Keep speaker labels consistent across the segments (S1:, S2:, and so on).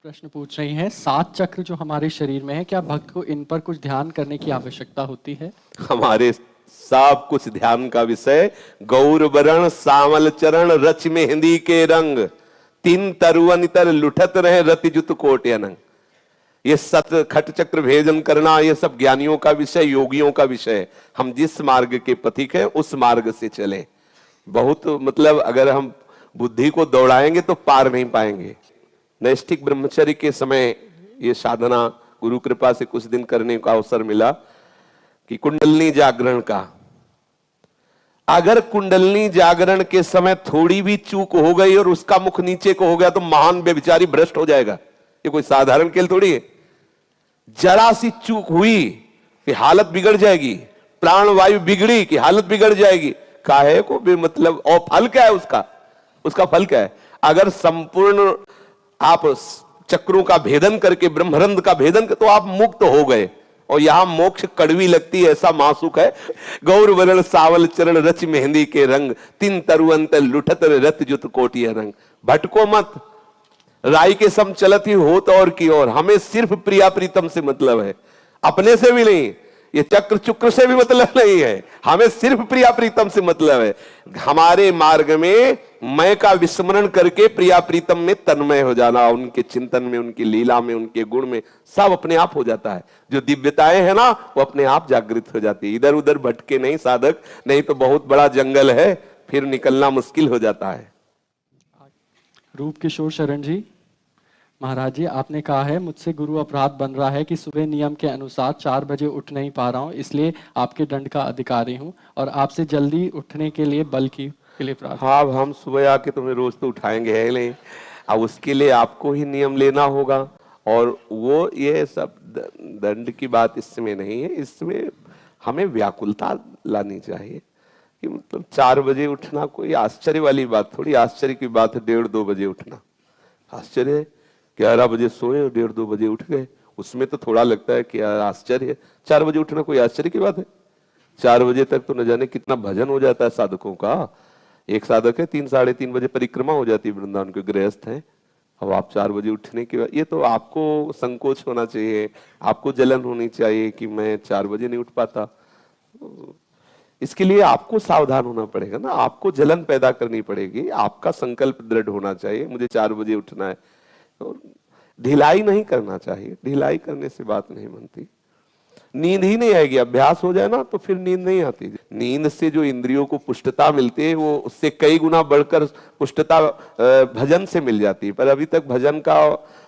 S1: प्रश्न पूछ रही हैं, 7 चक्र जो हमारे शरीर में है, क्या भक्त को इन पर कुछ ध्यान करने की आवश्यकता होती है?
S2: हमारे सब कुछ ध्यान का विषय। गौर वरण सामल चरण रच मेहंदी के रंग, तीन तरुवन तर लुठत रहे रति जुत कोट अनंग। ये सत खट चक्र भेदन करना, ये सब ज्ञानियों का विषय, योगियों का विषय। हम जिस मार्ग के पथिक हैं उस मार्ग से चलें। बहुत मतलब अगर हम बुद्धि को दौड़ाएंगे तो पार नहीं पाएंगे। नैष्ठिक ब्रह्मचर्य के समय ये साधना गुरु कृपा से कुछ दिन करने का अवसर मिला कि कुंडलनी जागरण का। अगर कुंडलनी जागरण के समय थोड़ी भी चूक हो गई और उसका मुख नीचे को हो गया तो महान बेविचारी भ्रष्ट हो जाएगा। ये कोई साधारण खेल थोड़ी है। जरा सी चूक हुई कि हालत बिगड़ जाएगी, प्राण वायु बिगड़ी कि हालत बिगड़ जाएगी। काहे को मतलब, और फल क्या है उसका फल क्या है? अगर संपूर्ण आप चक्रों का भेदन करके ब्रह्मरंध्र का भेदन कर, तो आप मुक्त हो गए। और यहां मोक्ष कड़वी लगती है, ऐसा मासुक है। गौर वरण सावल चरण रच मेहंदी के रंग, तीन तरुअंत लुठत रत जुत कोटिया रंग। भटको मत, राई के सम चलत ही होत और की ओर। हमें सिर्फ प्रिया प्रीतम से मतलब है, अपने से भी नहीं। ये चक्र चुक्र से भी मतलब नहीं है, हमें सिर्फ प्रिया प्रीतम से मतलब है। हमारे मार्ग में मैं का विस्मरण करके प्रिया प्रीतम में तन्मय हो जाना, उनके चिंतन में, उनकी लीला में, उनके गुण में, सब अपने आप हो जाता है। जो दिव्यताएं है ना, वो अपने आप जागृत हो जाती है। इधर उधर भटके नहीं साधक, नहीं तो बहुत बड़ा जंगल है, फिर निकलना मुश्किल हो जाता है।
S1: रूप किशोर शरण जी, महाराज जी, आपने कहा है मुझसे गुरु अपराध बन रहा है कि सुबह नियम के अनुसार 4 बजे उठ नहीं पा रहा हूं, इसलिए आपके दंड का अधिकारी हूं और आपसे जल्दी उठने के लिए बल के लिए प्रार्थना।
S2: हाँ, अब हम सुबह आके तुम्हें रोज तो उठाएंगे है नहीं, अब उसके लिए आपको ही नियम लेना होगा। और वो ये सब दंड की बात इसमें नहीं है, इसमें हमें व्याकुलता लानी चाहिए कि मतलब 4 बजे उठना कोई आश्चर्य वाली बात थोड़ी। आश्चर्य की बात है 1:30-2 बजे उठना, आश्चर्य है। 11 बजे सोए और 1:30-2 बजे उठ गए, उसमें तो थोड़ा लगता है कि यार आश्चर्य है। 4 बजे उठना कोई आश्चर्य की बात है? 4 बजे तक तो न जाने कितना भजन हो जाता है साधकों का। एक साधक है 3-3:30 बजे परिक्रमा हो जाती है वृंदावन के, गृहस्थ हैं। अब आप 4 बजे उठने के बाद, ये तो आपको संकोच होना चाहिए, आपको जलन होनी चाहिए कि मैं 4 बजे नहीं उठ पाता। इसके लिए आपको सावधान होना पड़ेगा ना, आपको जलन पैदा करनी पड़ेगी, आपका संकल्प दृढ़ होना चाहिए, मुझे 4 बजे उठना है। तो ढिलाई नहीं करना चाहिए, ढिलाई करने से बात नहीं बनती। नींद ही नहीं आएगी, अभ्यास हो जाए ना तो फिर नींद नहीं आती। नींद से जो इंद्रियों को पुष्टता मिलती है वो उससे कई गुना बढ़कर पुष्टता भजन से मिल जाती है। पर अभी तक भजन का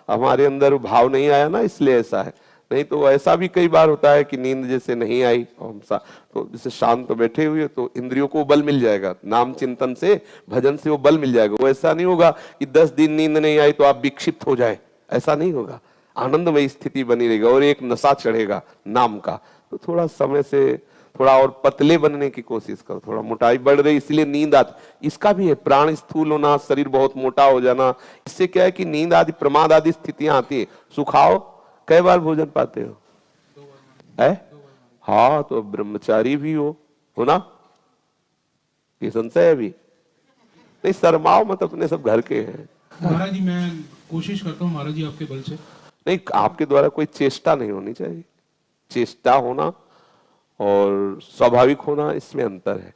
S2: हमारे अंदर भाव नहीं आया ना, इसलिए ऐसा है। नहीं तो ऐसा भी कई बार होता है कि नींद जैसे नहीं आई तो जैसे शांत बैठे हुए तो इंद्रियों को बल मिल जाएगा, नाम चिंतन से, भजन से वो बल मिल जाएगा। वो ऐसा नहीं होगा कि 10 दिन नींद नहीं आई तो आप विक्षिप्त हो जाए, ऐसा नहीं होगा। आनंदमय स्थिति बनी रहेगा और एक नशा चढ़ेगा नाम का। तो थोड़ा समय से थोड़ा और पतले बनने की कोशिश करो, थोड़ा मोटाई बढ़ रही इसलिए नींद आती। इसका भी है, प्राण स्थूल होना, शरीर बहुत मोटा हो जाना, इससे क्या है कि नींद आदि प्रमाद आदि स्थितियां आती है। सुखाओ, कई बार भोजन पाते हो? है? हाँ, तो ब्रह्मचारी भी हो ना? ये संशय है अभी? नहीं, शर्माओ मत, अपने सब घर के हैं।
S3: महाराज जी, मैं कोशिश करता हूँ महाराज जी आपके बल से।
S2: नहीं, आपके द्वारा कोई चेष्टा नहीं होनी चाहिए। चेष्टा होना और स्वाभाविक होना, इसमें अंतर है।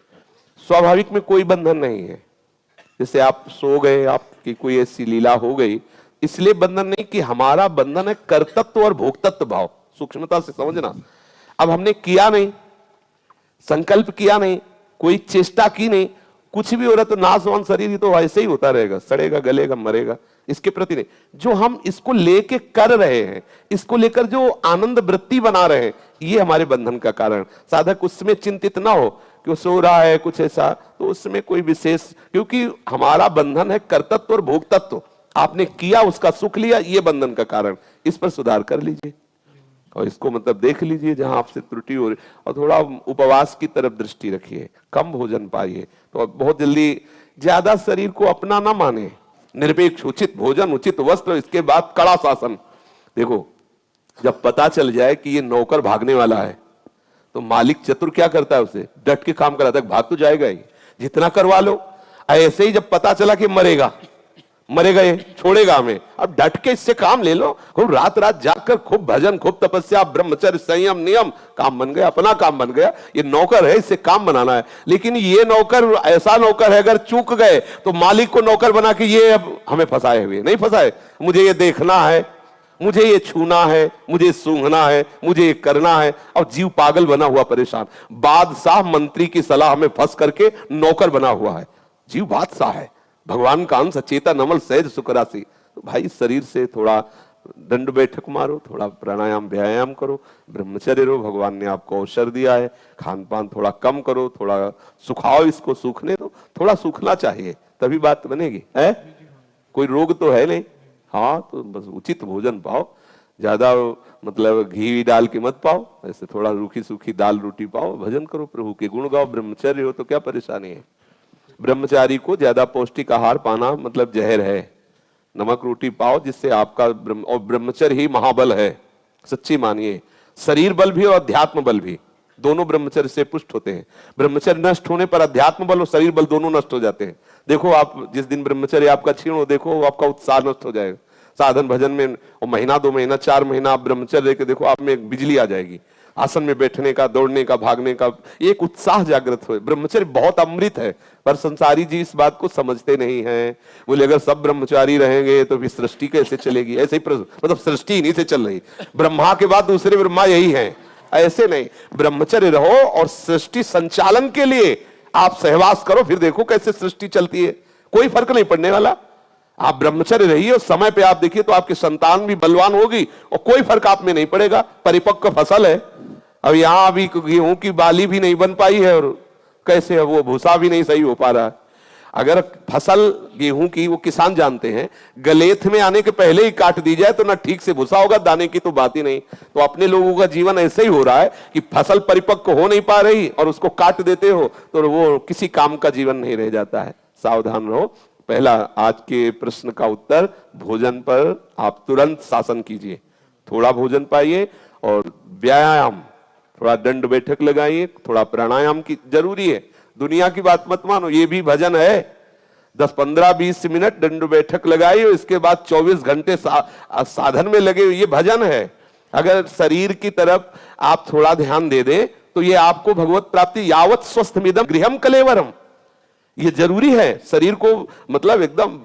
S2: स्वाभाविक में कोई बंधन नहीं है। जैसे आप सो गए, आपकी कोई ऐसी लीला हो गई, इसलिए बंधन नहीं कि हमारा बंधन है कर्तृत्व और भोक्तत्व भाव। सूक्ष्मता से समझना। अब हमने किया नहीं, संकल्प किया नहीं, कोई चेष्टा की नहीं, कुछ भी हो रहा तो नाशवान शरीर ही तो ऐसे ही होता रहेगा, सड़ेगा, गलेगा, मरेगा, इसके प्रति नहीं। जो हम इसको लेके कर रहे हैं, इसको लेकर जो आनंद वृत्ति बना रहे हैं, ये हमारे बंधन का कारण। साधक उसमें चिंतित ना हो कि वो सो रहा है कुछ ऐसा, तो उसमें कोई विशेष, क्योंकि हमारा बंधन है कर्तृत्व और भोक्तत्व। आपने किया, उसका सुख लिया, ये बंधन का कारण। इस पर सुधार कर लीजिए और इसको मतलब देख लीजिए जहां आपसे त्रुटि हो रही, और थोड़ा उपवास की तरफ दृष्टि रखिए, कम भोजन पाइए। तो बहुत जल्दी ज्यादा शरीर को अपना ना माने, निरपेक्ष, उचित भोजन, उचित वस्त्र, इसके बाद कड़ा शासन। देखो, जब पता चल जाए कि ये नौकर भागने वाला है तो मालिक चतुर क्या करता है, उसे डट के काम कराता है। भाग तो जाएगा ही, जितना करवा लो। ऐसे ही जब पता चला कि मरेगा, मरे गए, छोड़ेगा हमें। अब डट के इससे काम ले लो, खूब रात रात जाकर खूब भजन, खूब तपस्या, ब्रह्मचर्य, संयम, नियम, काम बन गया, अपना काम बन गया। ये नौकर है, इससे काम बनाना है। लेकिन ये नौकर ऐसा नौकर है, अगर चूक गए तो मालिक को नौकर बना के ये अब हमें फंसाए हुए नहीं फंसाए, मुझे ये देखना है, मुझे ये छूना है, मुझे सूंघना है, मुझे ये करना है, और जीव पागल बना हुआ परेशान। बादशाह मंत्री की सलाह में फंस करके नौकर बना हुआ है, जीव बादशाह है, भगवान का अंश, चेतन अमल सहज सुखरासी। तो भाई शरीर से थोड़ा दंड बैठक मारो, थोड़ा प्राणायाम व्यायाम करो, ब्रह्मचर्य रहो, भगवान ने आपको अवसर दिया है, खान पान थोड़ा कम करो, थोड़ा सुखाओ, इसको सूखने दो, थोड़ा सूखना चाहिए, तभी बात बनेगी है। कोई रोग तो है नहीं, हाँ, तो बस उचित भोजन पाओ, ज्यादा मतलब घी डाल के मत पाओ, ऐसे थोड़ा रूखी सूखी दाल रोटी पाओ, भजन करो, प्रभु के गुण गाओ, ब्रह्मचर्य हो तो क्या परेशानी है। ब्रह्मचारी को ज्यादा पौष्टिक आहार पाना मतलब जहर है, नमक रोटी पाओ जिससे आपका और ब्रह्मचर्य ही महाबल है, सच्ची मानिए। शरीर बल भी और अध्यात्म बल भी दोनों ब्रह्मचर्य से पुष्ट होते हैं। ब्रह्मचर्य नष्ट होने पर अध्यात्म बल और शरीर बल दोनों नष्ट हो जाते हैं। देखो आप जिस दिन ब्रह्मचर्य आपका क्षीण हो, देखो आपका उत्साह नष्ट हो जाएगा। साधन भजन में महीना 2 महीना 4 महीना आप ब्रह्मचर्य लेके देखो, आप में एक बिजली आ जाएगी, आसन में बैठने का, दौड़ने का, भागने का एक उत्साह जागृत हो। ब्रह्मचर्य बहुत अमृत है, पर संसारी जी इस बात को समझते नहीं हैं। बोले अगर सब ब्रह्मचारी रहेंगे तो फिर सृष्टि कैसे चलेगी, ऐसे ही मतलब सृष्टि इन्हीं से चल रही, ब्रह्मा के बाद दूसरे ब्रह्मा यही हैं, ऐसे नहीं। ब्रह्मचर्य रहो और सृष्टि संचालन के लिए आप सहवास करो, फिर देखो कैसे सृष्टि चलती है, कोई फर्क नहीं पड़ने वाला। आप ब्रह्मचर्य रहिए और समय पे आप देखिए तो आपकी संतान भी बलवान होगी और कोई फर्क आप में नहीं पड़ेगा। परिपक्व फसल है, अब यहां अभी गेहूं की बाली भी नहीं बन पाई है, और कैसे है वो भूसा भी नहीं सही हो पा रहा है। अगर फसल गेहूं की वो किसान जानते हैं, गलेथ में आने के पहले ही काट दी जाए तो ना ठीक से भूसा होगा, दाने की तो बात ही नहीं। तो अपने लोगों का जीवन ऐसे ही हो रहा है कि फसल परिपक्व हो नहीं पा रही और उसको काट देते हो तो वो किसी काम का जीवन नहीं रह जाता है। सावधान रहो। पहला आज के प्रश्न का उत्तर, भोजन पर आप तुरंत शासन कीजिए, थोड़ा भोजन पाइए और व्यायाम, थोड़ा दंड बैठक लगाइए, थोड़ा प्राणायाम की जरूरी है। दुनिया की बात मत मानो, ये भी भजन है। 10, 15, 20 मिनट दंड बैठक लगाइए, इसके बाद 24 घंटे साधन में लगे, ये भजन है। अगर शरीर की तरफ आप थोड़ा ध्यान दे दें तो ये आपको भगवत प्राप्ति, यावत स्वस्थ मिदम गृहम कलेवरम, ये जरूरी है। शरीर को मतलब एकदम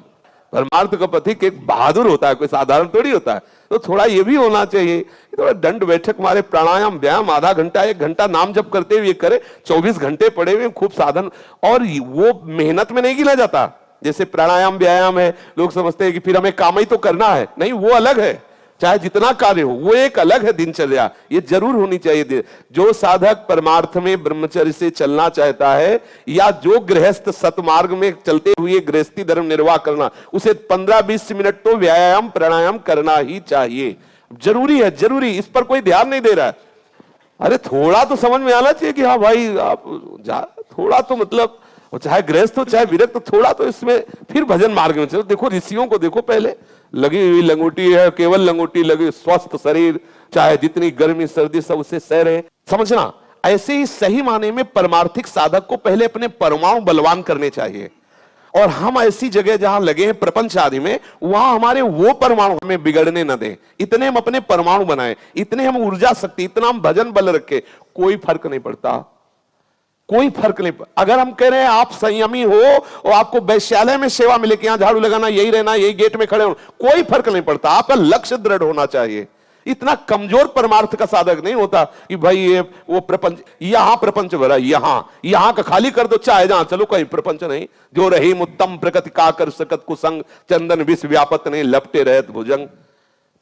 S2: परमार्थ का पथिक एक बहादुर होता है, कोई साधारण थोड़ी होता है, तो थोड़ा ये भी होना चाहिए। थोड़ा दंड बैठक मारे, प्राणायाम व्यायाम, आधा घंटा 1 घंटा नाम जप करते हुए करे, 24 घंटे पड़े हुए खूब साधन, और वो मेहनत में नहीं गिना जाता। जैसे प्राणायाम व्यायाम है, लोग समझते हैं कि फिर हमें काम ही तो करना है, नहीं, वो अलग है, चाहे जितना कार्य हो, वो एक अलग है दिनचर्या, ये जरूर होनी चाहिए। जो साधक परमार्थ में ब्रह्मचर्य से चलना चाहता है, या जो गृहस्थ सतमार्ग में चलते हुए गृहस्थी धर्म निर्वाह करना, उसे 15-20 मिनट तो व्यायाम प्राणायाम करना ही चाहिए, जरूरी है, जरूरी। इस पर कोई ध्यान नहीं दे रहा है। अरे थोड़ा तो समझ में आना चाहिए कि हाँ भाई आप थोड़ा तो मतलब, चाहे गृहस्थ हो चाहे विरक्त, तो थोड़ा तो इसमें फिर भजन मार्ग में चलो। देखो ऋषियों को देखो, पहले लगी हुई लंगोटी है, केवल लंगोटी लगी, स्वस्थ शरीर, चाहे जितनी गर्मी सर्दी सब उससे सह रहे। समझना, ऐसे ही सही माने में परमार्थिक साधक को पहले अपने परमाणु बलवान करने चाहिए। और हम ऐसी जगह जहां लगे हैं प्रपंच आदि में, वहां हमारे वो परमाणु हमें बिगड़ने न दें, इतने हम अपने परमाणु बनाए, इतने हम ऊर्जा शक्ति, इतना हम भजन बल रखे, कोई फर्क नहीं पड़ता, कोई फर्क नहीं। अगर हम कह रहे हैं आप संयमी हो और आपको वैश्यालय में सेवा मिले कि यहां झाड़ू लगाना, यही रहना, यही गेट में खड़े होना, कोई फर्क नहीं पड़ता। आपका लक्ष्य दृढ़ होना चाहिए। इतना कमजोर परमार्थ का साधक नहीं होता कि भाई ये वो प्रपंच, यहां प्रपंच भरा, यहां का खाली कर दो, चाहे जहां चलो, कहीं प्रपंच नहीं। जो रही उत्तम प्रकृति का कर सकत कुसंग, चंदन विष व्यापत नहीं, लपटे रहत भुजंग।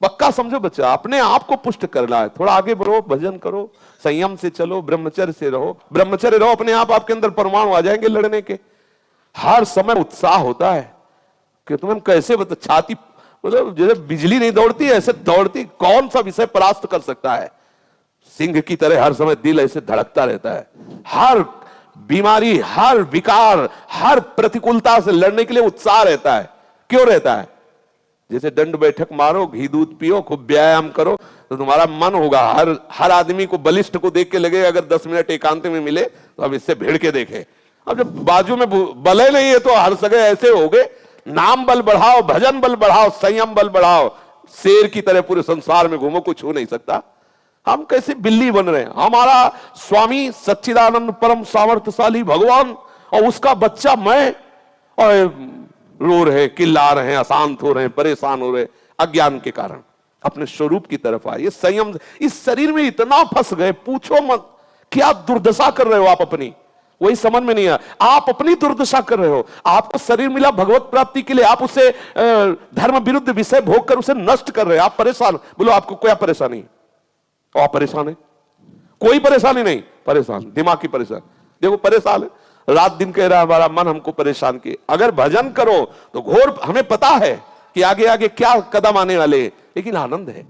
S2: पक्का समझो बच्चा, अपने आप को पुष्ट करना है। थोड़ा आगे बढ़ो, भजन करो, संयम से चलो, ब्रह्मचर्य से रहो, ब्रह्मचर्य रहो, अपने आप आपके अंदर परमाणु आ जाएंगे लड़ने के। हर समय उत्साह होता है कि तुम कैसे बता, छाती मतलब जैसे बिजली नहीं दौड़ती है ऐसे दौड़ती, कौन सा विषय परास्त कर सकता है। सिंह की तरह हर समय दिल ऐसे धड़कता रहता है। हर बीमारी, हर विकार, हर प्रतिकूलता से लड़ने के लिए उत्साह रहता है। क्यों रहता है? जैसे दंड बैठक मारो, घी दूध पियो, खूब व्यायाम करो, तो तुम्हारा मन होगा। हर आदमी को, बलिष्ठ को देख के लगेगा अगर 10 मिनट एकांत में मिले तो अब इससे भिड़ के देखे। अब जब बाजू में बले नहीं है तो हर जगह ऐसे हो गए, नाम बल बढ़ाओ, भजन बल बढ़ाओ, संयम बल बढ़ाओ, शेर की तरह पूरे संसार में घूमो, कुछ हो नहीं सकता। हम कैसे बिल्ली बन रहे हैं? हमारा स्वामी सच्चिदानंद परम सामर्थ्यशाली भगवान और उसका बच्चा मैं, और रो रहे, चिल्ला रहे हैं, अशांत हो रहे हैं, परेशान हो रहे हैं अज्ञान के कारण। अपने स्वरूप की तरफ आए। ये संयम, इस शरीर में इतना फंस गए, पूछो मत क्या दुर्दशा कर रहे हो आप अपनी, वही समझ में नहीं आया। आप अपनी दुर्दशा कर रहे हो। आपको शरीर मिला भगवत प्राप्ति के लिए, आप उसे धर्म विरुद्ध विषय भोग कर उसे नष्ट कर रहे हो। आप परेशान, बोलो आपको क्या परेशानी है? आप परेशान है? कोई परेशानी नहीं, परेशान, दिमाग की परेशान। देखो परेशान है, रात दिन कह रहा है हमारा मन हमको परेशान किए। अगर भजन करो तो घोर, हमें पता है कि आगे आगे क्या कदम आने वाले हैं, लेकिन आनंद है।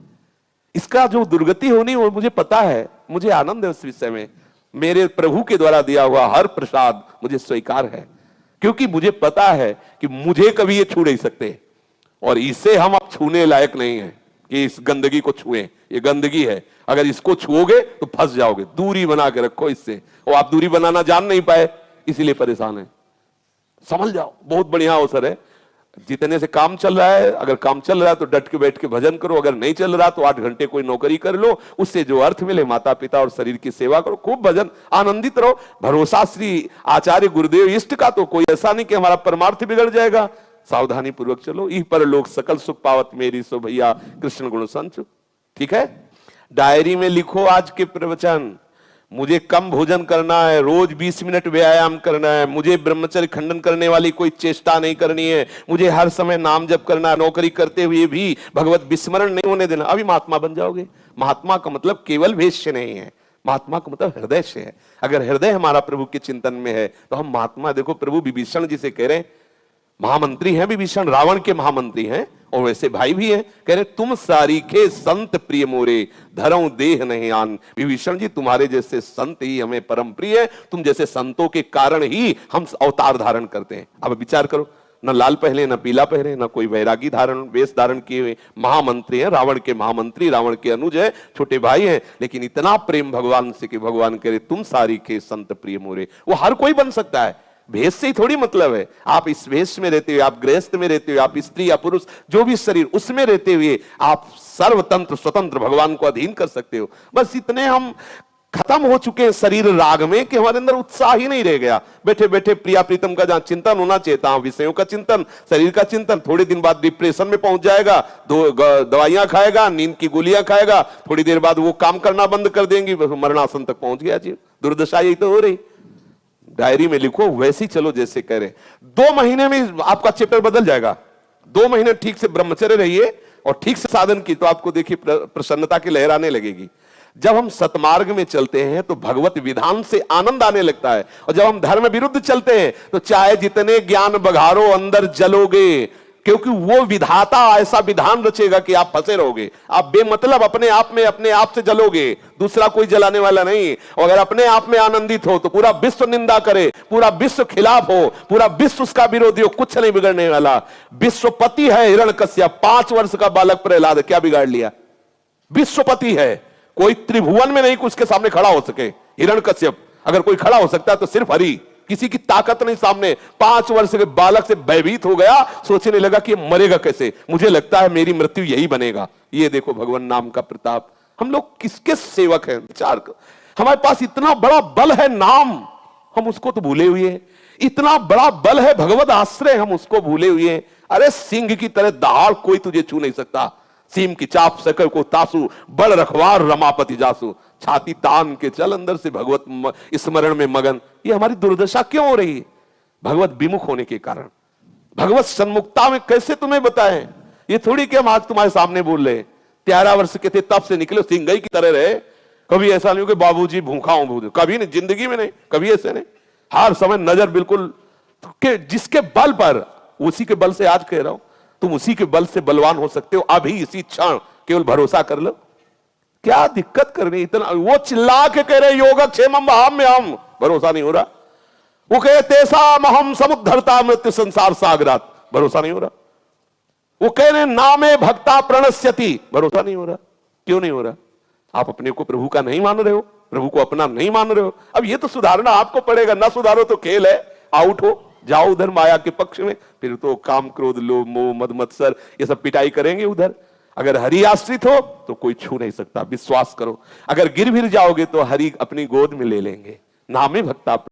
S2: इसका जो दुर्गति होनी वो मुझे पता है, मुझे आनंद है उस विषय में। मेरे प्रभु के द्वारा दिया हुआ हर प्रसाद मुझे स्वीकार है, क्योंकि मुझे पता है कि मुझे कभी ये छू नहीं सकते, और इसे हम अब छूने लायक नहीं है कि इस गंदगी को छुएं। ये गंदगी है, अगर इसको छुओगे तो फंस जाओगे। दूरी बना के रखो इससे, और आप दूरी बनाना जान नहीं पाए इसीलिए परेशान है। समझ जाओ, बहुत बढ़िया अवसर है। जितने से काम चल रहा है, अगर काम चल रहा है तो डट के बैठ के भजन करो, अगर नहीं चल रहा तो 8 घंटे कोई नौकरी कर लो, उससे जो अर्थ मिले माता पिता और शरीर की सेवा करो, खूब भजन, आनंदित रहो। भरोसा श्री आचार्य गुरुदेव इष्ट का तो कोई ऐसा नहीं कि हमारा परमार्थ बिगड़ जाएगा। सावधानी पूर्वक चलो, इह पर लोग सकल सुख पावत मेरी सो भैया कृष्ण गुण संचु। ठीक है, डायरी में लिखो आज के प्रवचन। मुझे कम भोजन करना है, रोज 20 मिनट व्यायाम करना है, मुझे ब्रह्मचर्य खंडन करने वाली कोई चेष्टा नहीं करनी है, मुझे हर समय नाम जप करना है, नौकरी करते हुए भी भगवत विस्मरण नहीं होने देना। अभी महात्मा बन जाओगे। महात्मा का मतलब केवल वेश से नहीं है, महात्मा का मतलब हृदय से है। अगर हृदय हमारा प्रभु के चिंतन में है तो हम महात्मा। देखो प्रभु विभीषण जी से कह रहे हैं, महामंत्री हैं विभीषण, रावण के महामंत्री हैं और वैसे भाई भी हैं, कह रहे तुम सारीखे संत प्रिय मोरे, धरऊं देह नहीं आन। विभीषण जी तुम्हारे जैसे संत ही हमें परम प्रिय है, तुम जैसे संतों के कारण ही हम अवतार धारण करते हैं। अब विचार करो, न लाल पहले, न पीला पहले, न कोई वैरागी धारण वेश धारण किए हुए महामंत्री हैं, रावण के महामंत्री, रावण के अनुज है, छोटे भाई हैं, लेकिन इतना प्रेम भगवान से कि भगवान कह रहे तुम सारीखे संत प्रिय मोरे। वो हर कोई बन सकता है, भेष से ही थोड़ी मतलब है। आप इस भेष में रहते हुए, आप गृहस्थ में रहते हुए, आप स्त्री या पुरुष जो भी शरीर उसमें रहते हुए आप सर्वतंत्र स्वतंत्र भगवान को अधीन कर सकते हो। बस इतने हम खत्म हो चुके हैं शरीर राग में कि हमारे अंदर उत्साह ही नहीं रह गया। बैठे बैठे प्रिया प्रीतम का जहां चिंतन होना चाहिए था, विषयों का चिंतन, शरीर का चिंतन, थोड़े दिन बाद डिप्रेशन में पहुंच जाएगा, दवाइयां खाएगा, नींद की गोलियां खाएगा, थोड़ी देर बाद वो काम करना बंद कर देंगी, मरणासन तक पहुंच गया जी। दुर्दशा यही तो हो रही। डायरी में लिखो, वैसे ही चलो जैसे कह रहे। 2 महीने में आपका चैप्टर बदल जाएगा। 2 महीने ठीक से ब्रह्मचर्य रहिए और ठीक से साधन की, तो आपको देखिए प्रसन्नता की लहर आने लगेगी। जब हम सतमार्ग में चलते हैं तो भगवत विधान से आनंद आने लगता है, और जब हम धर्म विरुद्ध चलते हैं तो चाहे जितने ज्ञान बघारो अंदर जलोगे, क्योंकि वो विधाता ऐसा विधान रचेगा कि आप फंसे रहोगे। आप बेमतलब अपने आप से जलोगे, दूसरा कोई जलाने वाला नहीं। और अगर अपने आप में आनंदित हो तो पूरा विश्व निंदा करे, पूरा विश्व खिलाफ हो, पूरा विश्व उसका विरोधी हो, कुछ नहीं बिगड़ने वाला। विश्वपति है हिरण्यकश्यप, 5 वर्ष का बालक प्रहलाद, क्या बिगाड़ लिया? विश्वपति है, कोई त्रिभुवन में नहीं उसके सामने खड़ा हो सके। हिरण्यकश्यप अगर कोई खड़ा हो सकता है तो सिर्फ हरि, किसी की ताकत नहीं सामने। 5 वर्ष के बालक से भयभीत हो गया, सोचने लगा कि मरेगा कैसे, मुझे लगता है मेरी मृत्यु यही बनेगा। ये देखो भगवान नाम का प्रताप। हम लोग किसके सेवक हैं? विचार कर। हमारे पास इतना बड़ा बल है नाम, हम उसको तो भूले हुए हैं। इतना बड़ा बल है भगवत आश्रय, हम उसको भूले हुए हैं। अरे सिंह की तरह दहाड़ कोई तुझे छू नहीं सकता। सीम की चाप सकर को तासु, बड़ रखवार रमापति जासु। छाती तान के चल अंदर से भगवत स्मरण में मगन। ये हमारी दुर्दशा क्यों हो रही है? भगवत विमुख होने के कारण। भगवत सन्मुखता में कैसे तुम्हें बताएं? ये थोड़ी कि हम आज तुम्हारे सामने बोल रहे। 13 वर्ष के थे तब से निकले, सिंगई की तरह रहे। कभी ऐसा नहीं हो कि बाबूजी भूखा हूं, कभी नहीं, जिंदगी में नहीं, कभी ऐसे नहीं। हर समय नजर बिल्कुल कि जिसके बल पर, उसी के बल से आज कह रहा हूं, तुम उसी के बल से बलवान हो सकते हो। अभी इसी क्षण केवल भरोसा कर लो। क्या दिक्कत करनी इतना? वो चिल्ला के कह रहे योगक्षेमम वहाम्यहम्, भरोसा नहीं हो रहा। वो कहे तेषाम अहम् समुद्धरता मृत्यु संसार सागरात, भरोसा नहीं हो रहा। वो कह रहे नामे भक्ता प्रणश्यति, भरोसा नहीं हो रहा। क्यों नहीं हो रहा? आप अपने को प्रभु का नहीं मान रहे हो, प्रभु को अपना नहीं मान रहे हो। अब ये तो सुधारना आपको पड़ेगा। ना सुधारो तो खेल है, आउट हो, जाओ उधर माया के पक्ष में, फिर तो काम क्रोध लोभ मोह मद मत्सर ये सब पिटाई करेंगे उधर। अगर हरि आश्रित हो तो कोई छू नहीं सकता, विश्वास करो। अगर गिर फिर जाओगे तो हरि अपनी गोद में ले लेंगे। नामे भक्ता